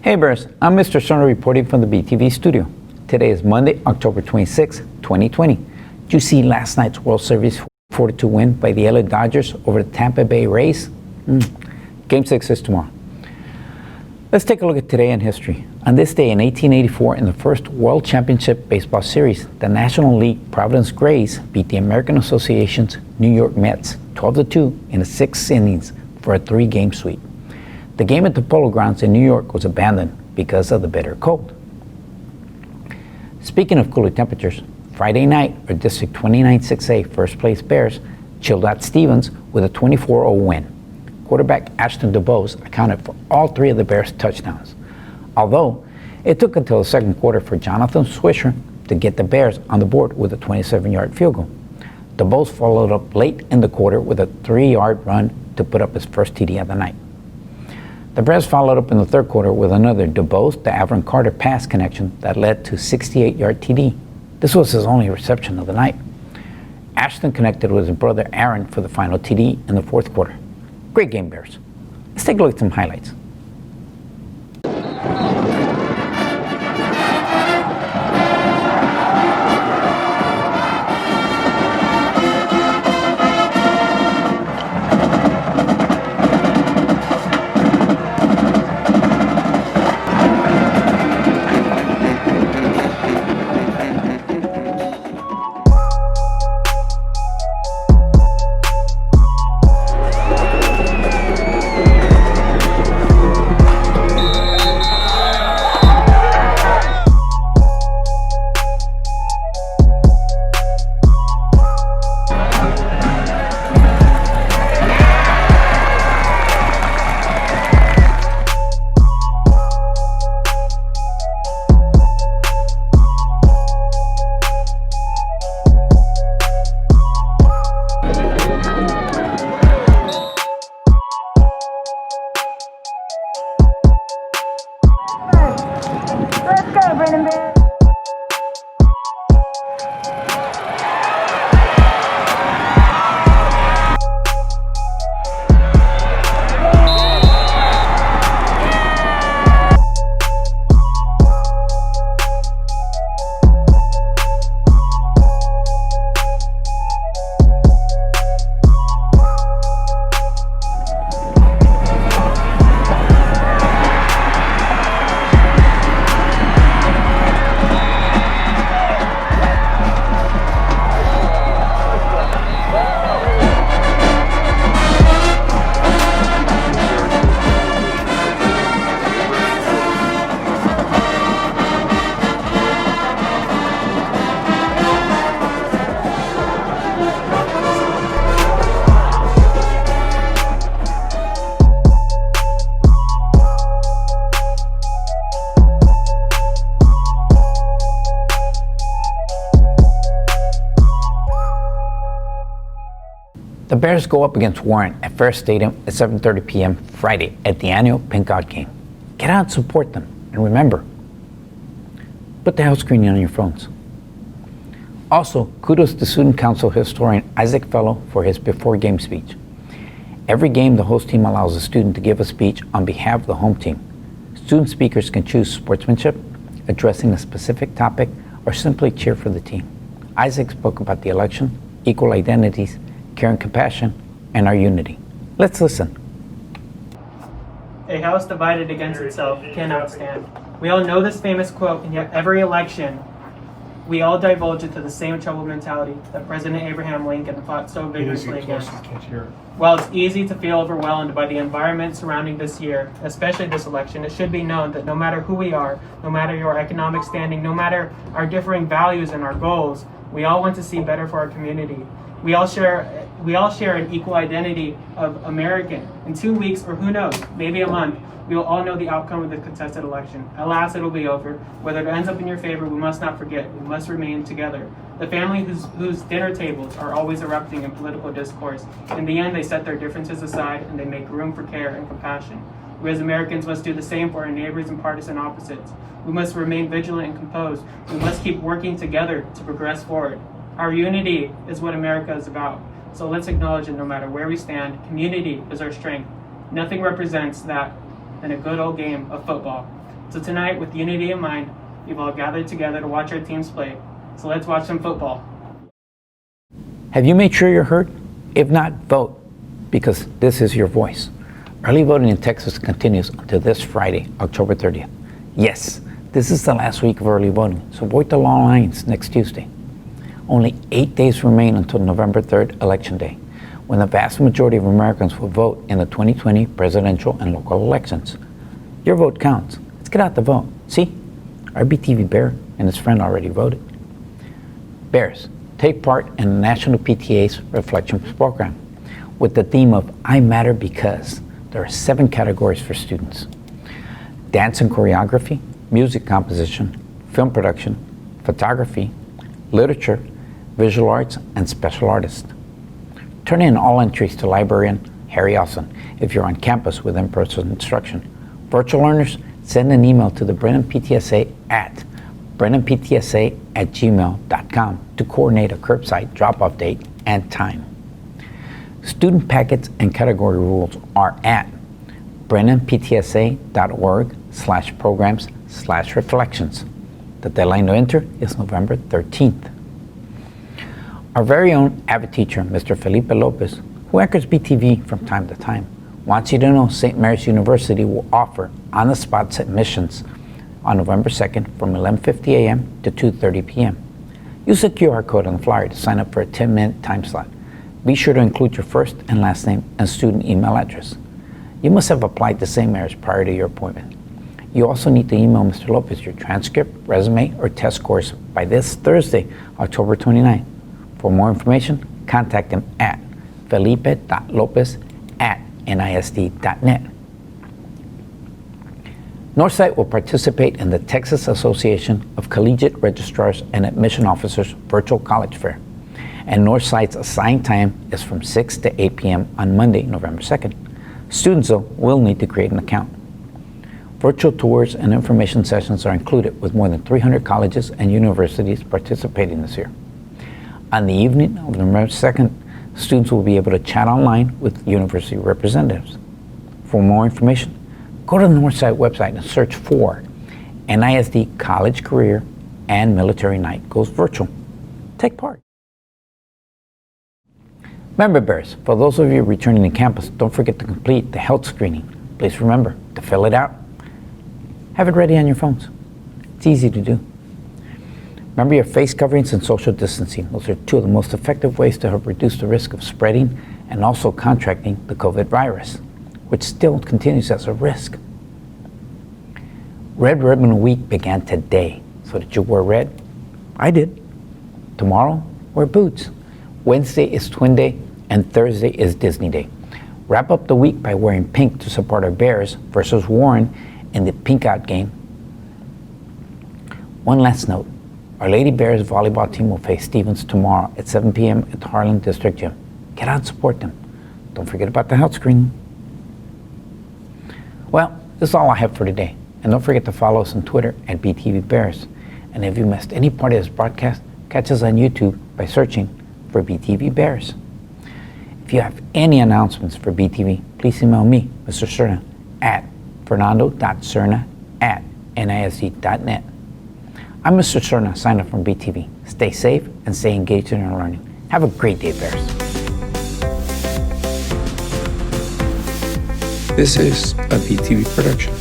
Hey Bears, I'm Mr. Cerner reporting from the BTV studio. Today is Monday, October 26, 2020. Did you see last night's World Series 4-2 win by the LA Dodgers over the Tampa Bay Rays? Game 6 is tomorrow. Let's take a look at today in history. On this day in 1884, in the first World Championship Baseball Series, the National League Providence Grays beat the American Association's New York Mets 12-2 in the 6 innings for a 3-game sweep. The game at the Polo Grounds in New York was abandoned because of the bitter cold. Speaking of cooler temperatures, Friday night, our District 29 6A first place Bears chilled out Stevens with a 24-0 win. Quarterback Ashton DeBose accounted for all 3 of the Bears' touchdowns, although it took until the second quarter for Jonathan Swisher to get the Bears on the board with a 27-yard field goal. DeBose followed up late in the quarter with a 3-yard run to put up his first TD of the night. The Bears followed up in the third quarter with another DeBose to Avron Carter pass connection that led to a 68-yard TD. This was his only reception of the night. Ashton connected with his brother Aaron for the final TD in the fourth quarter. Great game, Bears. Let's take a look at some highlights. The Bears go up against Warren at Fair Stadium at 7:30 p.m. Friday at the annual Pink God game. Get out and support them. And remember, put the health screening on your phones. Also, kudos to Student Council historian Isaac Fellow for his before-game speech. Every game, the host team allows a student to give a speech on behalf of the home team. Student speakers can choose sportsmanship, addressing a specific topic, or simply cheer for the team. Isaac spoke about the election, equal identities, care and compassion, and our unity. Let's listen. A house divided against itself cannot stand. We all know this famous quote, and yet every election, we all divulge into the same troubled mentality that President Abraham Lincoln fought so vigorously against. While it's easy to feel overwhelmed by the environment surrounding this year, especially this election, it should be known that no matter who we are, no matter your economic standing, no matter our differing values and our goals, we all want to see better for our community. We all share an equal identity of American. In 2 weeks, or who knows, maybe a month, we will all know the outcome of the contested election. At last, it will be over. Whether it ends up in your favor, we must not forget. We must remain together. The family whose dinner tables are always erupting in political discourse, in the end, they set their differences aside and they make room for care and compassion. We as Americans must do the same for our neighbors and partisan opposites. We must remain vigilant and composed. We must keep working together to progress forward. Our unity is what America is about. So let's acknowledge that no matter where we stand, community is our strength. Nothing represents that than a good old game of football. So tonight, with unity in mind, we've all gathered together to watch our teams play. So let's watch some football. Have you made sure you're heard? If not, vote, because this is your voice. Early voting in Texas continues until this Friday, October 30th. Yes, this is the last week of early voting, so vote the long lines next Tuesday. Only 8 days remain until November 3rd, Election Day, when the vast majority of Americans will vote in the 2020 presidential and local elections. Your vote counts. Let's get out the vote. See, our BTV Bear and his friend already voted. Bears, take part in the National PTA's Reflections program with the theme of I Matter Because. There are 7 categories for students: dance and choreography, music composition, film production, photography, literature, visual arts, and special artists. Turn in all entries to librarian Harry Austin if you're on campus with in-person instruction. Virtual learners, send an email to the Brennan PTSA at brennanptsa@gmail.com to coordinate a curbside drop-off date and time. Student packets and category rules are at brennanptsa.org/programs/reflections. The deadline to enter is November 13th. Our very own avid teacher, Mr. Felipe Lopez, who anchors BTV from time to time, wants you to know St. Mary's University will offer on-the-spot submissions on November 2nd from 11:50 a.m. to 2:30 p.m. Use the QR code on the flyer to sign up for a 10-minute time slot. Be sure to include your first and last name and student email address. You must have applied to St. Mary's prior to your appointment. You also need to email Mr. Lopez your transcript, resume, or test scores by this Thursday, October 29th. For more information, contact him at felipe.lopez@nisd.net. Northside will participate in the Texas Association of Collegiate Registrars and Admission Officers Virtual College Fair, and Northside's assigned time is from 6 to 8 p.m. on Monday, November 2nd. Students, though, will need to create an account. Virtual tours and information sessions are included, with more than 300 colleges and universities participating this year. On the evening of November 2nd, students will be able to chat online with university representatives. For more information, go to the Northside website and search for NISD College Career and Military Night Goes Virtual. Take part. Member Bears, for those of you returning to campus, don't forget to complete the health screening. Please remember to fill it out. Have it ready on your phones. It's easy to do. Remember your face coverings and social distancing. Those are 2 of the most effective ways to help reduce the risk of spreading and also contracting the COVID virus, which still continues as a risk. Red Ribbon Week began today. So did you wear red? I did. Tomorrow, wear boots. Wednesday is Twin Day, and Thursday is Disney Day. Wrap up the week by wearing pink to support our Bears versus Warren in the Pink Out game. One last note. Our Lady Bears volleyball team will face Stevens tomorrow at 7 p.m. at the Harlan District Gym. Get out and support them. Don't forget about the health screening. Well, this is all I have for today. And don't forget to follow us on Twitter at BTV Bears. And if you missed any part of this broadcast, catch us on YouTube by searching for BTV Bears. If you have any announcements for BTV, please email me, Mr. Cerna, at fernando.cerna@nisd.net. I'm Mr. Cerna, sign up from BTV. Stay safe and stay engaged in your learning. Have a great day, Bears. This is a BTV production.